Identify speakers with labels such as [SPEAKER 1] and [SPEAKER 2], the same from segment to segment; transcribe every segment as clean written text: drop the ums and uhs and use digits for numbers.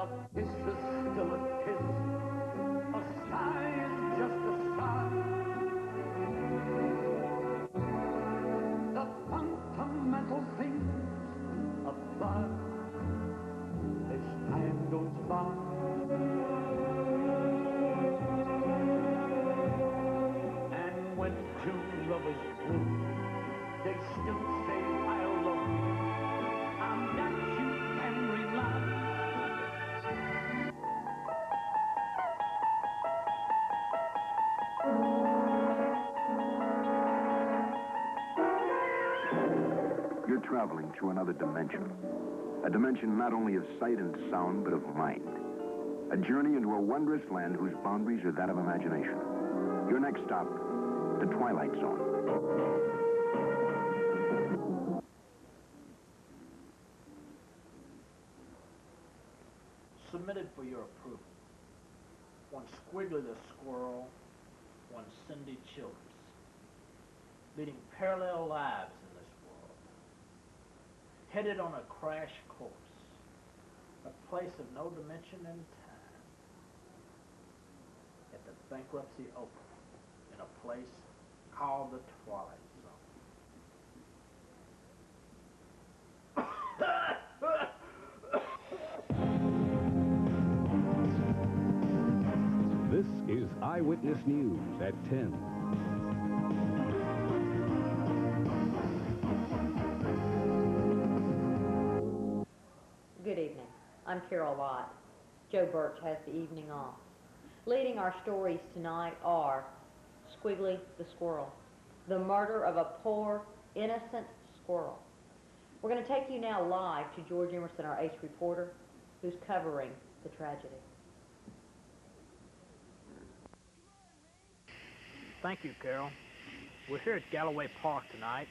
[SPEAKER 1] A kiss is still a kiss. A sigh is just a sigh. The fundamental things of love as time goes by. And when two lovers woo, they still say I love you. On that you can rely.
[SPEAKER 2] You're traveling through another dimension. A dimension not only of sight and sound, but of mind. A journey into a wondrous land whose boundaries are that of imagination. Your next stop, the Twilight Zone.
[SPEAKER 3] Submitted for your approval. One Squiggly the Squirrel, one Cindy Childress, leading parallel lives in this world, headed on a crash course, a place of no dimension and time, at the bankruptcy open, in a place called the Twilight Zone.
[SPEAKER 4] This is Eyewitness News at 10.
[SPEAKER 5] Good evening. I'm Carol Lott. Joe Birch has the evening off. Leading our stories tonight are Squiggly the Squirrel, the murder of a poor, innocent squirrel. We're going to take you now live to George Emerson, our ace reporter, who's covering the tragedy.
[SPEAKER 3] Thank you, Carol. We're here at Galloway Park tonight,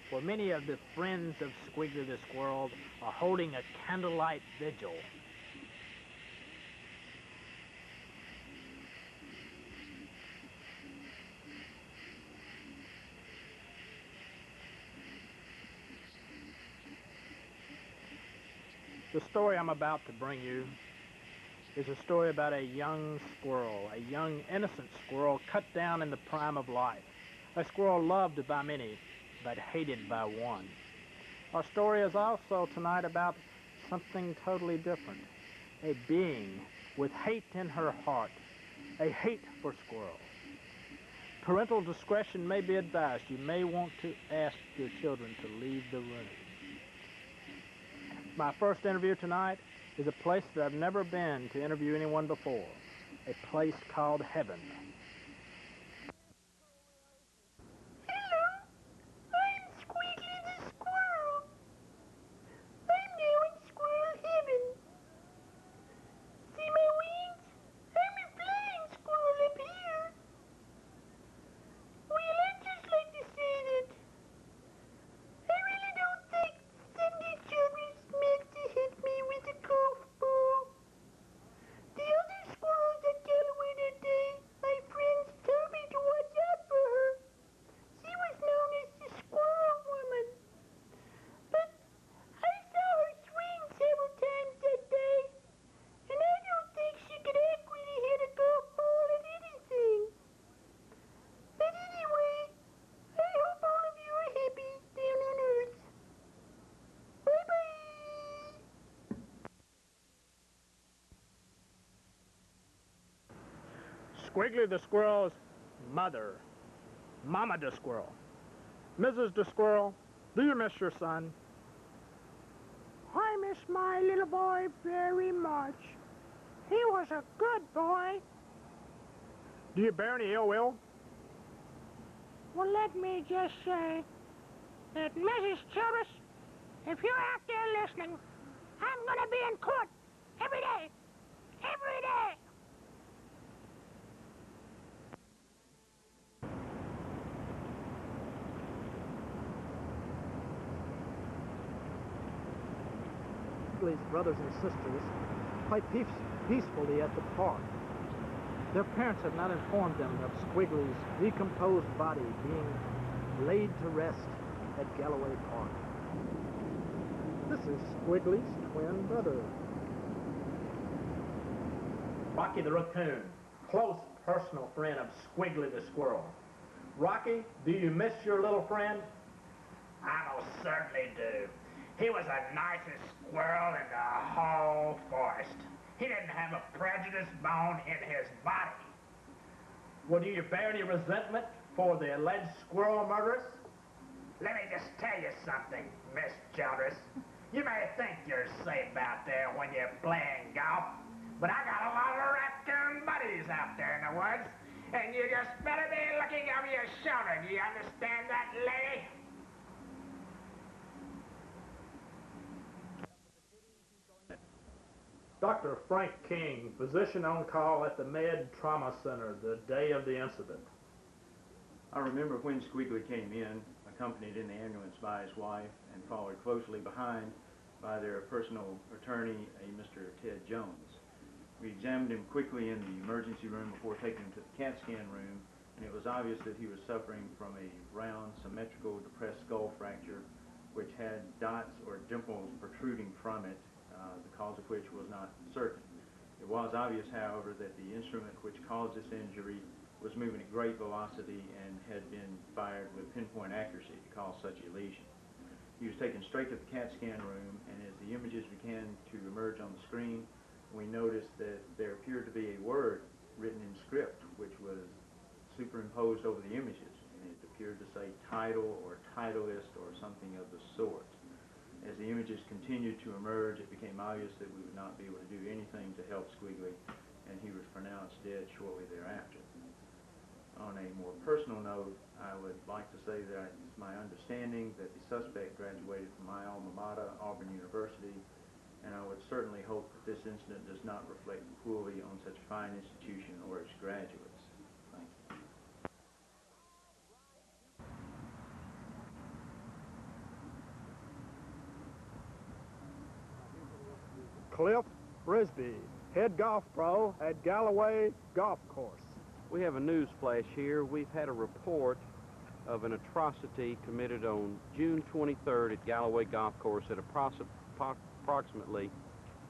[SPEAKER 3] where many of the friends of Squiggly the Squirrel are holding a candlelight vigil. The story I'm about to bring you is a story about a young squirrel, a young innocent squirrel cut down in the prime of life. A squirrel loved by many, but hated by one. Our story is also tonight about something totally different. A being with hate in her heart, a hate for squirrels. Parental discretion may be advised. You may want to ask your children to leave the room. My first interview tonight is a place that I've never been to interview anyone before, a place called Heaven.
[SPEAKER 6] Hello, I'm Squiggly the Squirrel. I'm now in Squirrel Heaven. See my wings? I'm a flying squirrel up here. Well, I'd just like to say that I really don't think Cindy Childress meant to hit me with a golf ball. The other squirrels at Galloway that day, my friends told me to watch out for her. She was known as the Squirrel Woman. But I saw her swing several times that day, and I don't think she could actually hit a golf ball at anything. But anyway, I hope all of you are happy down on Earth. Bye-bye.
[SPEAKER 3] Squiggly the Squirrel's mother, Mama the Squirrel. Mrs. the Squirrel, do you miss your son?
[SPEAKER 6] I miss my little boy very much. He was a good boy.
[SPEAKER 3] Do you bear any ill will?
[SPEAKER 6] Well, let me just say that Mrs. Childress, if you're out there listening, I'm gonna be in court every day. Every day.
[SPEAKER 3] Squiggly's brothers and sisters play peacefully at the park. Their parents have not informed them of Squiggly's decomposed body being laid to rest at Galloway Park. This is Squiggly's twin brother. Rocky the raccoon, close personal friend of Squiggly the squirrel. Rocky, do you miss your little friend?
[SPEAKER 7] I most certainly do. He was the nicest squirrel in the whole forest. He didn't have a prejudice bone in his body.
[SPEAKER 3] Well, do you bear any resentment for the alleged squirrel murderers?
[SPEAKER 7] Let me just tell you something, Miss Childress. You may think you're safe out there when you're playing golf, but I got a lot of raccoon buddies out there in the woods, and you just better be looking over your shoulder. Do you understand that, lady?
[SPEAKER 3] Dr. Frank King, physician on call at the Med Trauma Center the day of the incident.
[SPEAKER 8] I remember when Squiggly came in, accompanied in the ambulance by his wife and followed closely behind by their personal attorney, a Mr. Ted Jones. We examined him quickly in the emergency room before taking him to the CAT scan room, and it was obvious that he was suffering from a round, symmetrical, depressed skull fracture, which had dots or dimples protruding from it, the cause of which was not certain. It was obvious, however, that the instrument which caused this injury was moving at great velocity and had been fired with pinpoint accuracy to cause such a lesion. He was taken straight to the CAT scan room, and as the images began to emerge on the screen, we noticed that there appeared to be a word written in script which was superimposed over the images, and it appeared to say title or titleist or something of the sort. As the images continued to emerge, it became obvious that we would not be able to do anything to help Squiggly, and he was pronounced dead shortly thereafter. On a more personal note, I would like to say that it's my understanding that the suspect graduated from my alma mater, Auburn University, and I would certainly hope that this incident does not reflect poorly on such a fine institution or its graduates. Thank you.
[SPEAKER 3] Cliff Frisbee, head golf pro at Galloway Golf Course.
[SPEAKER 9] We have a news flash here. We've had a report of an atrocity committed on June 23rd at Galloway Golf Course at approximately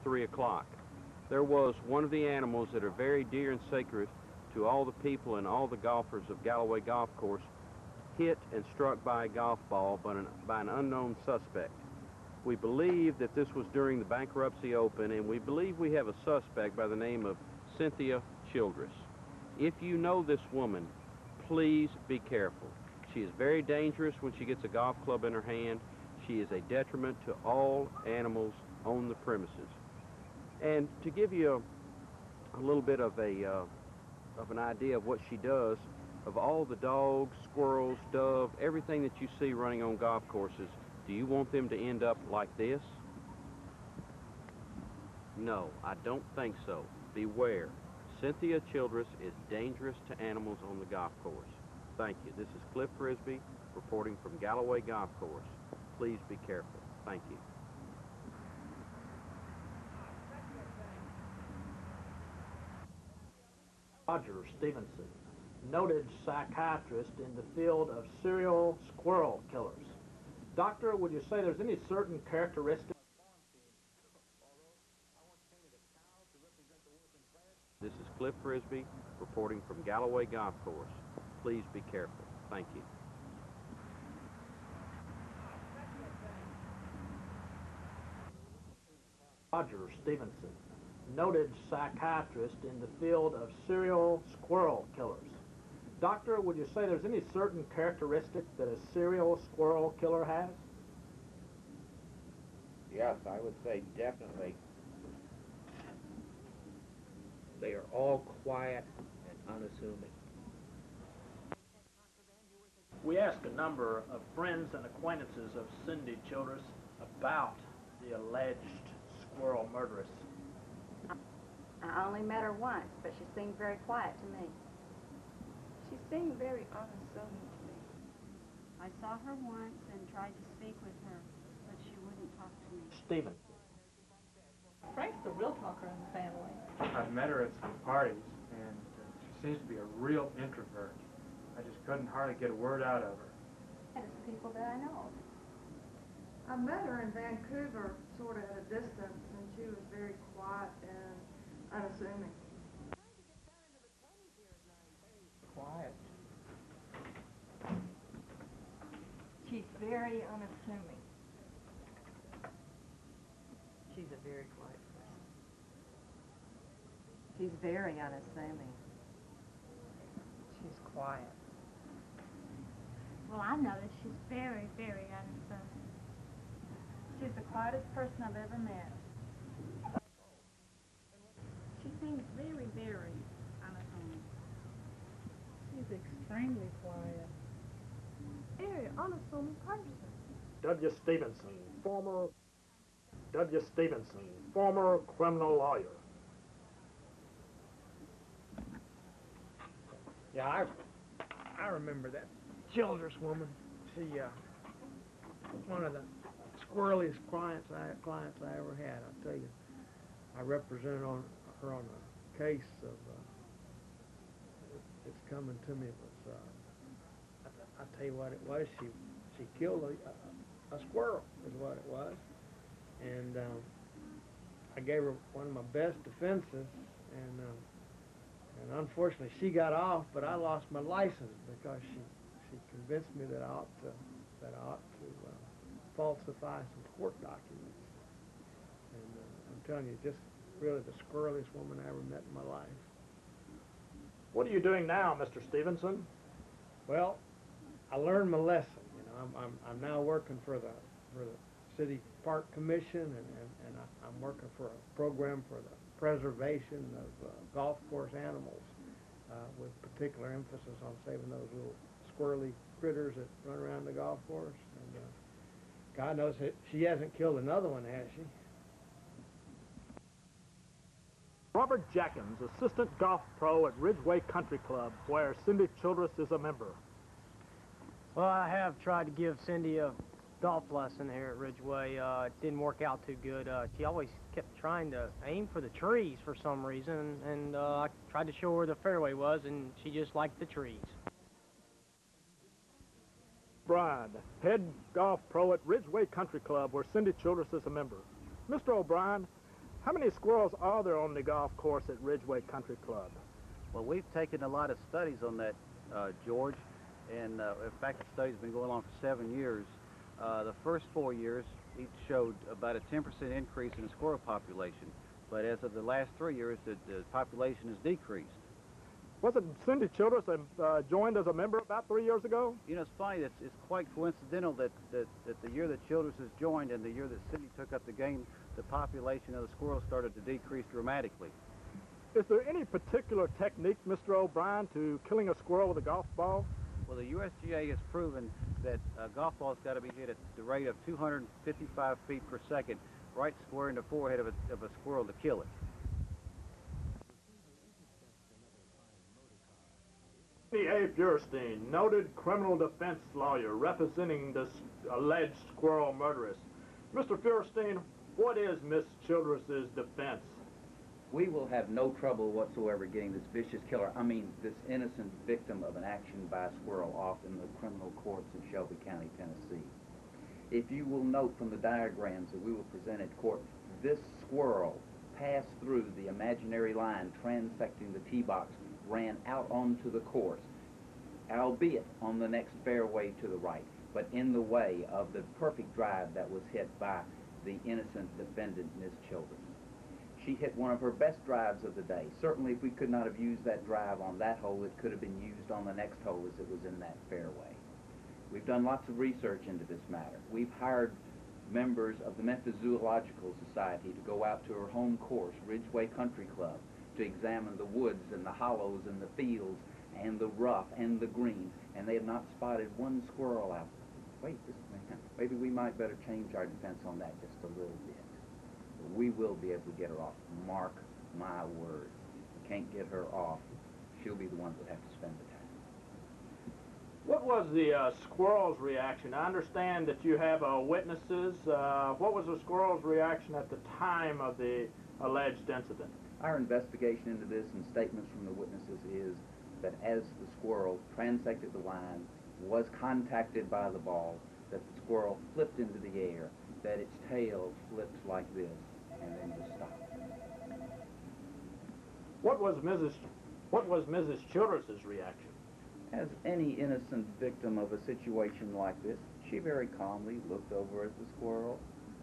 [SPEAKER 9] 3 o'clock. There was one of the animals that are very dear and sacred to all the people and all the golfers of Galloway Golf Course hit and struck by a golf ball by an unknown suspect. We believe that this was during the Bankruptcy Open, and we believe we have a suspect by the name of Cynthia Childress. If you know this woman, please be careful. She is very dangerous when she gets a golf club in her hand. She is a detriment to all animals on the premises. And to give you a little bit of an idea of what she does, of all the dogs, squirrels, dove, everything that you see running on golf courses, do you want them to end up like this? No, I don't think so. Beware. Cynthia Childress is dangerous to animals on the golf course. Thank you. This is Cliff Frisbee reporting from Galloway Golf Course. Please be careful. Thank you.
[SPEAKER 3] Roger Stevenson, noted psychiatrist in the field of serial squirrel killers. Doctor, would you say there's any certain characteristic?
[SPEAKER 9] This is Cliff Frisbee reporting from Galloway Golf Course. Please be careful. Thank you.
[SPEAKER 3] Roger Stevenson, noted psychiatrist in the field of serial squirrel killers. Doctor, would you say there's any certain characteristic that a serial squirrel killer has?
[SPEAKER 10] Yes, I would say definitely. They are all quiet and unassuming.
[SPEAKER 3] We asked a number of friends and acquaintances of Cindy Childress about the alleged squirrel murderess.
[SPEAKER 11] I only met her once, but she seemed very quiet to me.
[SPEAKER 6] She seemed very unassuming to me.
[SPEAKER 11] I saw her once and tried to speak with her, but she wouldn't talk to me.
[SPEAKER 3] Stephen.
[SPEAKER 12] Frank's the real talker in the family.
[SPEAKER 13] I've met her at some parties, and she seems to be a real introvert. I just couldn't hardly get a word out of her.
[SPEAKER 11] That is people that I know of.
[SPEAKER 14] I met her in Vancouver, sort of at a distance, and she was very quiet and unassuming.
[SPEAKER 12] She's very unassuming.
[SPEAKER 15] She's a very quiet person.
[SPEAKER 12] She's very unassuming.
[SPEAKER 15] She's quiet.
[SPEAKER 11] Well, I noticed she's very, very unassuming.
[SPEAKER 12] She's the quietest person I've ever met.
[SPEAKER 11] She seems very, very unassuming.
[SPEAKER 12] She's extremely quiet.
[SPEAKER 11] Very unassuming person.
[SPEAKER 3] W. Stevenson, former criminal lawyer.
[SPEAKER 10] Yeah, I remember that Childress woman. She, one of the squirreliest clients I ever had. I tell you, I represented her on a case of. It's coming to me. It was. I tell you what it was. She killed a squirrel. Is what it was, and I gave her one of my best defenses, and unfortunately she got off, but I lost my license because she convinced me that I ought to falsify some court documents. And I'm telling you, just really the squirreliest woman I ever met in my life.
[SPEAKER 3] What are you doing now, Mr. Stevenson?
[SPEAKER 10] Well, I learned my lesson. You know, I'm now working for the City Park Commission, and I'm working for a program for the preservation of golf course animals, with particular emphasis on saving those little squirrely critters that run around the golf course. And God knows she hasn't killed another one, has she?
[SPEAKER 3] Robert Jackins, assistant golf pro at Ridgeway Country Club, where Cindy Childress is a member.
[SPEAKER 16] Well, I have tried to give Cindy a golf lesson here at Ridgeway. It didn't work out too good. She always kept trying to aim for the trees for some reason, and I tried to show her where the fairway was, and she just liked the trees.
[SPEAKER 3] Brian, head golf pro at Ridgeway Country Club, where Cindy Childress is a member. Mr. O'Brien, how many squirrels are there on the golf course at Ridgeway Country Club?
[SPEAKER 17] Well, we've taken a lot of studies on that, George, and in fact, the study's been going on for 7 years. The first 4 years, each showed about a 10% increase in the squirrel population, but as of the last 3 years, the population has decreased.
[SPEAKER 3] Wasn't Cindy Childress joined as a member about 3 years ago?
[SPEAKER 17] You know, it's funny, it's quite coincidental that the year that Childress has joined and the year that Cindy took up the game, the population of the squirrels started to decrease dramatically.
[SPEAKER 3] Is there any particular technique, Mr. O'Brien, to killing a squirrel with a golf ball?
[SPEAKER 17] Well, the USGA has proven that a golf ball's got to be hit at the rate of 255 feet per second, right square in the forehead of a squirrel to kill it.
[SPEAKER 3] A. Feuerstein, noted criminal defense lawyer representing this alleged squirrel murderess. Mr. Feuerstein, what is Miss Childress's defense?
[SPEAKER 18] We will have no trouble whatsoever getting this vicious killer, this innocent victim of an action by a squirrel off in the criminal courts in Shelby County, Tennessee. If you will note from the diagrams that we will present at court, this squirrel passed through the imaginary line transecting the tee box, ran out onto the course, albeit on the next fairway to the right, but in the way of the perfect drive that was hit by the innocent defendant, Miss Childress. She hit one of her best drives of the day. Certainly, if we could not have used that drive on that hole, it could have been used on the next hole as it was in that fairway. We've done lots of research into this matter. We've hired members of the Memphis Zoological Society to go out to her home course, Ridgeway Country Club, to examine the woods and the hollows and the fields and the rough and the green, and they have not spotted one squirrel out there. Wait just a minute. Maybe we might better change our defense on that just a little bit. We will be able to get her off. Mark my word. We can't get her off. She'll be the one that have to spend the time.
[SPEAKER 3] What was the squirrel's reaction? I understand that you have witnesses. What was the squirrel's reaction at the time of the alleged incident?
[SPEAKER 18] Our investigation into this and statements from the witnesses is that as the squirrel transected the line, was contacted by the ball, that the squirrel flipped into the air, that its tail flipped like this, and then just stopped.
[SPEAKER 3] What was Mrs. Childress's reaction?
[SPEAKER 18] As any innocent victim of a situation like this, She very calmly looked over at the squirrel,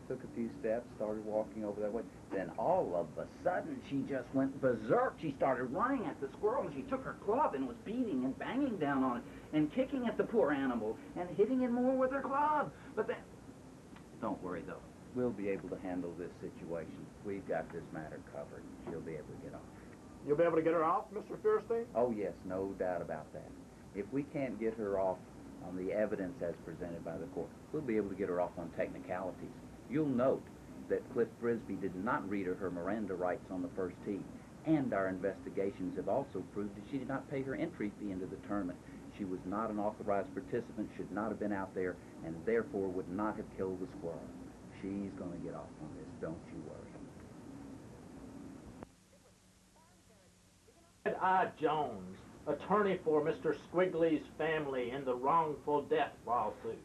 [SPEAKER 18] took a few steps, started walking over that way. Then all of a sudden, she just went berserk. She started running at the squirrel, and she took her club and was beating and banging down on it and kicking at the poor animal and hitting it more with her club. But then, don't worry, though. We'll be able to handle this situation. We've got this matter covered. She'll be able to get off.
[SPEAKER 19] You'll be able to get her off, Mr. Fierstein?
[SPEAKER 18] Oh, yes, no doubt about that. If we can't get her off on the evidence as presented by the court, we'll be able to get her off on technicalities. You'll note that Cliff Frisbee did not read her Miranda rights on the first tee, and our investigations have also proved that she did not pay her entry fee into the tournament. She was not an authorized participant, should not have been out there, and therefore would not have killed the squirrel. She's going to get off on this, don't you worry.
[SPEAKER 3] Ed Jones, attorney for Mr. Squiggly's family in the wrongful death lawsuit.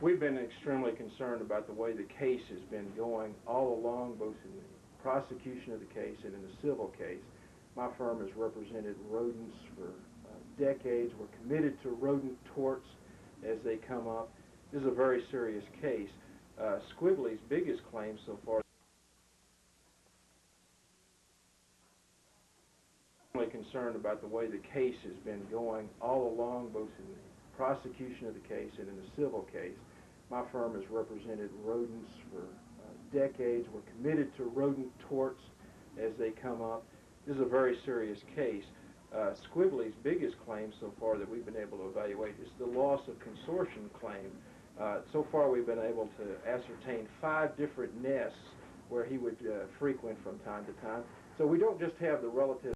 [SPEAKER 20] We've been extremely concerned about the way the case has been going all along, both in the prosecution of the case and in the civil case. My firm has represented rodents for decades. We're committed to rodent torts as they come up. This is a very serious case. Squiggly's biggest claim so far, concerned about the way the case has been going all along, both in the prosecution of the case and in the civil case. My firm has represented rodents for decades. We're committed to rodent torts as they come up. This is a very serious case. Squiggly's biggest claim so far that we've been able to evaluate is the loss of consortium claim. So far we've been able to ascertain 5 different nests where he would frequent from time to time. So we don't just have the relative